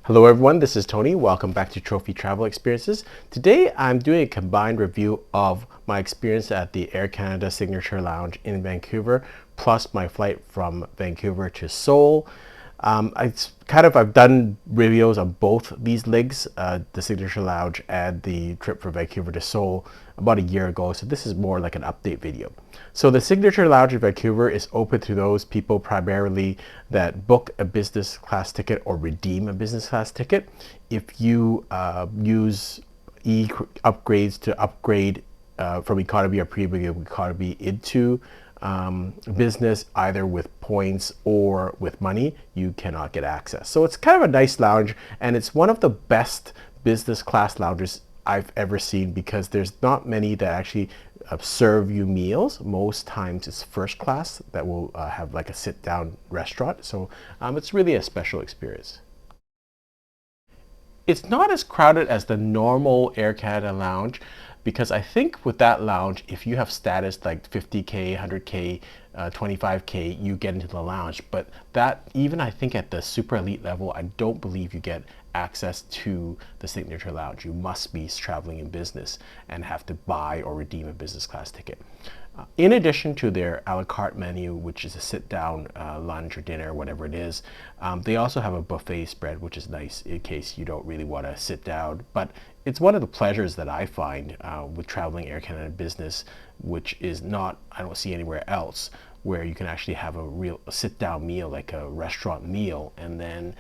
Hello everyone, this is Tony. Welcome back to Trophy Travel Experiences. Today I'm doing a combined review of my experience at the Air Canada Signature Lounge in Vancouver, plus my flight from Vancouver to Seoul. I've done reviews on both these legs, the Signature Lounge and the trip from Vancouver to Seoul about a year ago. So this is more like an update video. So the Signature Lounge in Vancouver is open to those people primarily that book a business class ticket or redeem a business class ticket. If you use upgrades to upgrade from economy or premium economy into business, either with points or with money, you cannot get access. So it's kind of a nice lounge, and it's one of the best business class lounges I've ever seen because there's not many that actually serve you meals. Most times it's first class that will have like a sit down restaurant. So it's really a special experience. It's not as crowded as the normal Air Canada lounge because I think with that lounge, if you have status like 50K, 100K, 25K, you get into the lounge. But that, even I think at the super elite level, I don't believe you get access to the Signature Lounge. You must be traveling in business and have to buy or redeem a business class ticket. In addition to their a la carte menu, which is a sit-down lunch or dinner, whatever it is, they also have a buffet spread, which is nice in case you don't really want to sit down. But it's one of the pleasures that I find with traveling Air Canada business, which is not, I don't see anywhere else, where you can actually have a real sit-down meal, like a restaurant meal, and then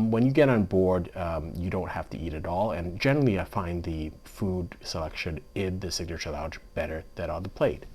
when you get on board, you don't have to eat at all. And generally, I find the food selection in the Signature Lounge better than on the plate.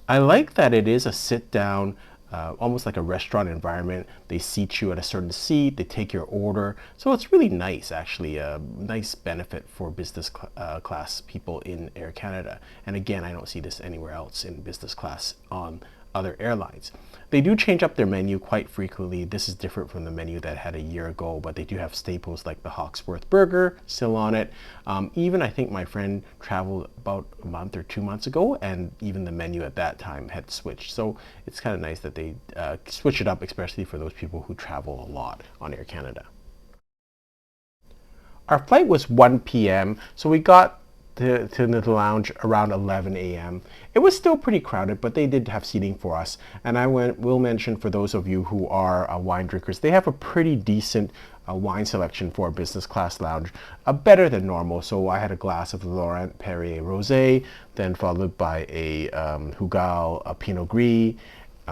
I like that it is a sit down, almost like a restaurant environment. They seat you at a certain seat, they take your order. So it's really nice, actually, a nice benefit for business class people in Air Canada. And again, I don't see this anywhere else in business class on other airlines. They do change up their menu quite frequently. This is different from the menu that I had a year ago, but they do have staples like the Hawksworth burger still on it. Even I think my friend traveled about a month or 2 months ago, and even the menu at that time had switched. So it's kind of nice that they switch it up, especially for those people who travel a lot on Air Canada. Our flight was 1 p.m., so we got to the lounge around 11 a.m. It was still pretty crowded, but they did have seating for us. And will mention for those of you who are wine drinkers, they have a pretty decent wine selection for a business class lounge, better than normal. So I had a glass of Laurent Perrier Rosé, then followed by a Hugal, a Pinot Gris,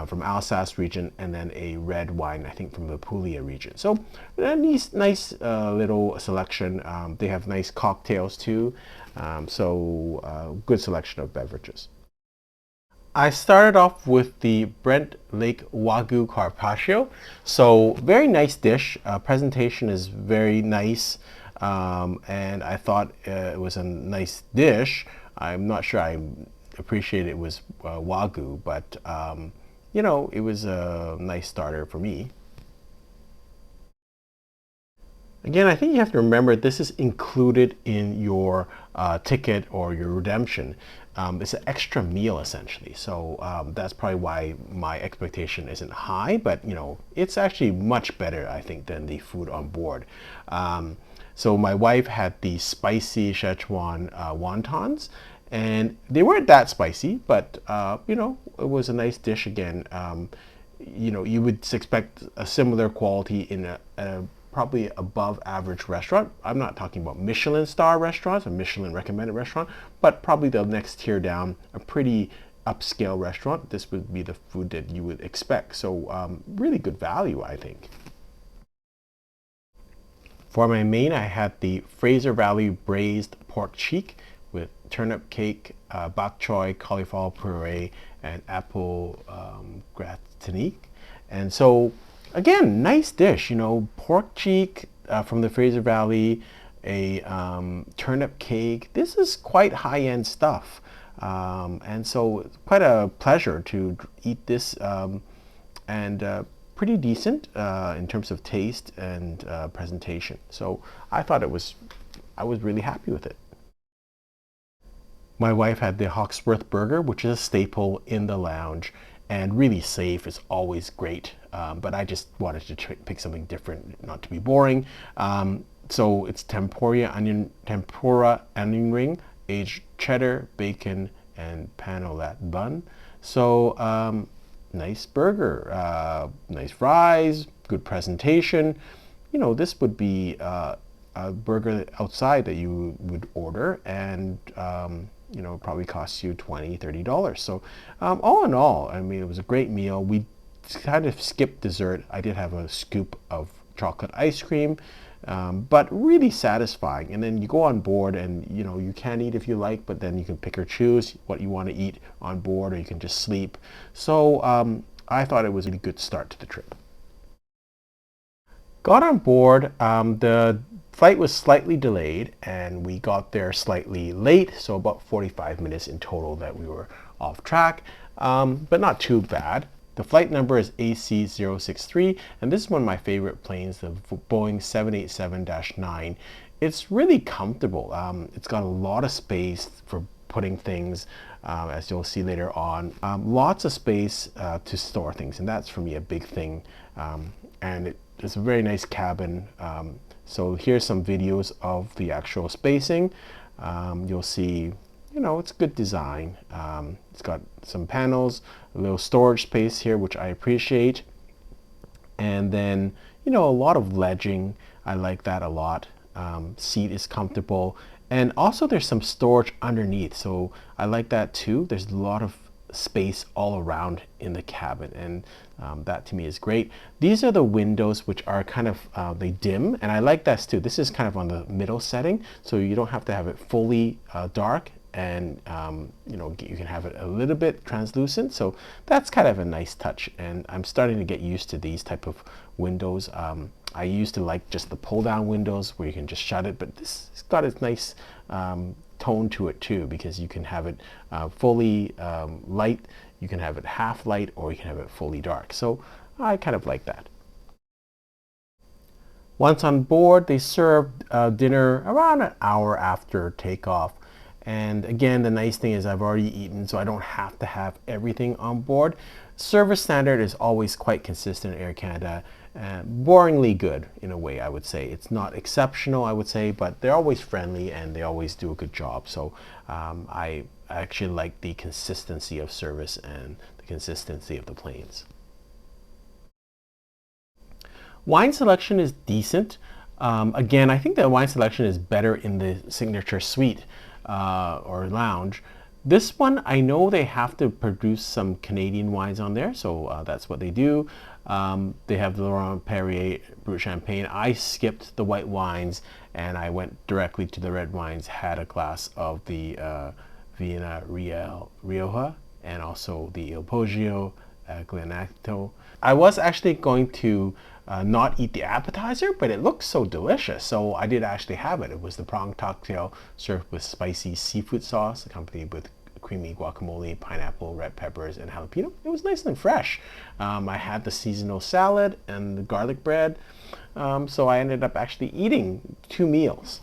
from Alsace region, and then a red wine, I think from the Puglia region. So a nice little selection. They have nice cocktails too. Good selection of beverages. I started off with the Brent Lake Wagyu Carpaccio. So very nice dish. Presentation is very nice, and I thought it was a nice dish. I'm not sure I appreciate it was Wagyu, but you know, it was a nice starter for me. Again, I think you have to remember this is included in your ticket or your redemption. It's an extra meal essentially, so that's probably why my expectation isn't high, but you know, it's actually much better, I think, than the food on board. So my wife had the spicy Szechuan wontons, and they weren't that spicy, but you know, it was a nice dish again. You know, you would expect a similar quality in a probably above average restaurant. I'm not talking about Michelin star restaurants or Michelin recommended restaurant, but probably the next tier down, a pretty upscale restaurant. This would be the food that you would expect. So really good value, I think. For my main, I had the Fraser Valley braised pork cheek with turnip cake, bok choy, cauliflower puree, and apple gratinique. And so again, nice dish, you know, pork cheek from the Fraser Valley, a turnip cake. This is quite high-end stuff. And so quite a pleasure to eat this, and pretty decent in terms of taste and presentation. So I was really happy with it. My wife had the Hawksworth burger, which is a staple in the lounge. and really safe is always great. But I just wanted to pick something different, not to be boring. So it's tempura onion ring, aged cheddar, bacon, and panelet bun. So nice burger, nice fries, good presentation. You know, this would be a burger outside that you would order, and you know, probably costs you $20–30. So all in all, I mean, it was a great meal. We kind of skipped dessert. I did have a scoop of chocolate ice cream, but really satisfying. And then you go on board, and you know, you can eat if you like, but then you can pick or choose what you want to eat on board, or you can just sleep. So I thought it was a really good start to the trip. Got on board. The flight was slightly delayed, and we got there slightly late, so about 45 minutes in total that we were off track, but not too bad. The flight number is AC063, and this is one of my favorite planes, the Boeing 787-9. It's really comfortable. It's got a lot of space for putting things, as you'll see later on. Lots of space to store things, and that's for me a big thing. And it's a very nice cabin. So here's some videos of the actual spacing. You'll see, you know, it's good design. It's got some panels, a little storage space here, which I appreciate. And then, you know, a lot of ledging. I like that a lot. Seat is comfortable. And also there's some storage underneath. So I like that too. There's a lot of space all around in the cabin, and that to me is great. These are the windows, which are kind of they dim, and I like that too. This is kind of on the middle setting, so you don't have to have it fully dark, and you know, you can have it a little bit translucent. So that's kind of a nice touch, and I'm starting to get used to these type of windows. I used to like just the pull down windows where you can just shut it, but this has got its nice tone to it too, because you can have it fully light, you can have it half light, or you can have it fully dark. So I kind of like that. Once on board, they served dinner around an hour after takeoff. And again, the nice thing is I've already eaten, so I don't have to have everything on board. Service standard is always quite consistent at Air Canada. Boringly good in a way, I would say. It's not exceptional, I would say, but they're always friendly and they always do a good job. So I actually like the consistency of service and the consistency of the planes. Wine selection is decent. Again, I think the wine selection is better in the signature suite or lounge. This one, I know they have to produce some Canadian wines on there, so that's what they do. They have the Laurent Perrier Brut Champagne. I skipped the white wines and I went directly to the red wines, had a glass of the Viena Rioja and also the Il Poggio Glenacto. I was actually going to not eat the appetizer, but it looked so delicious, so I did actually have it. It was the prawn cocktail served with spicy seafood sauce, accompanied with creamy guacamole, pineapple, red peppers, and jalapeno. It was nice and fresh. I had the seasonal salad and the garlic bread, so I ended up actually eating 2 meals.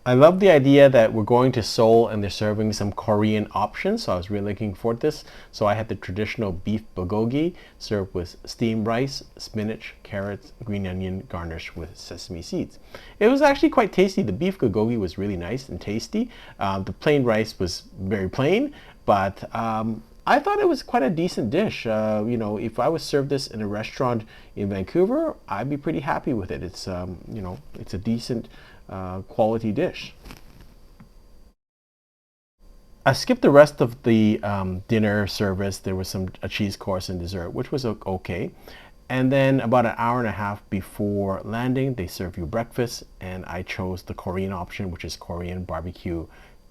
I love the idea that we're going to Seoul and they're serving some Korean options, so I was really looking forward to this. So I had the traditional beef bulgogi served with steamed rice, spinach, carrots, green onion, garnished with sesame seeds. It was actually quite tasty. The beef bulgogi was really nice and tasty. The plain rice was very plain, but I thought it was quite a decent dish. You know, if I was served this in a restaurant in Vancouver, I'd be pretty happy with it. It's you know, it's a decent quality dish. I skipped the rest of the dinner service. There was a cheese course and dessert, which was okay. And then about an hour and a half before landing, they serve you breakfast, and I chose the Korean option, which is Korean barbecue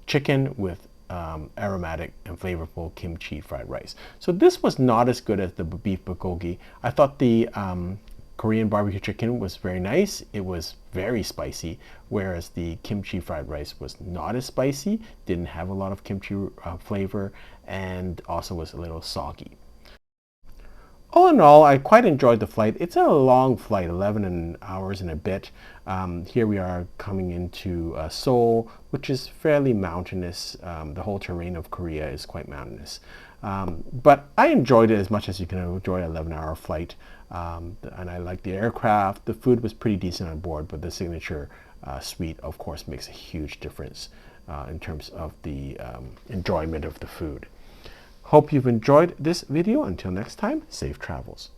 chicken with aromatic and flavorful kimchi fried rice. So this was not as good as the beef bulgogi. I thought the Korean barbecue chicken was very nice. It was very spicy, whereas the kimchi fried rice was not as spicy, didn't have a lot of kimchi flavor, and also was a little soggy. All in all, I quite enjoyed the flight. It's a long flight, 11 hours and a bit. Here we are coming into Seoul, which is fairly mountainous. The whole terrain of Korea is quite mountainous. But I enjoyed it as much as you can enjoy an 11-hour flight. And I liked the aircraft. The food was pretty decent on board, but the signature suite, of course, makes a huge difference in terms of the enjoyment of the food. Hope you've enjoyed this video. Until next time, safe travels.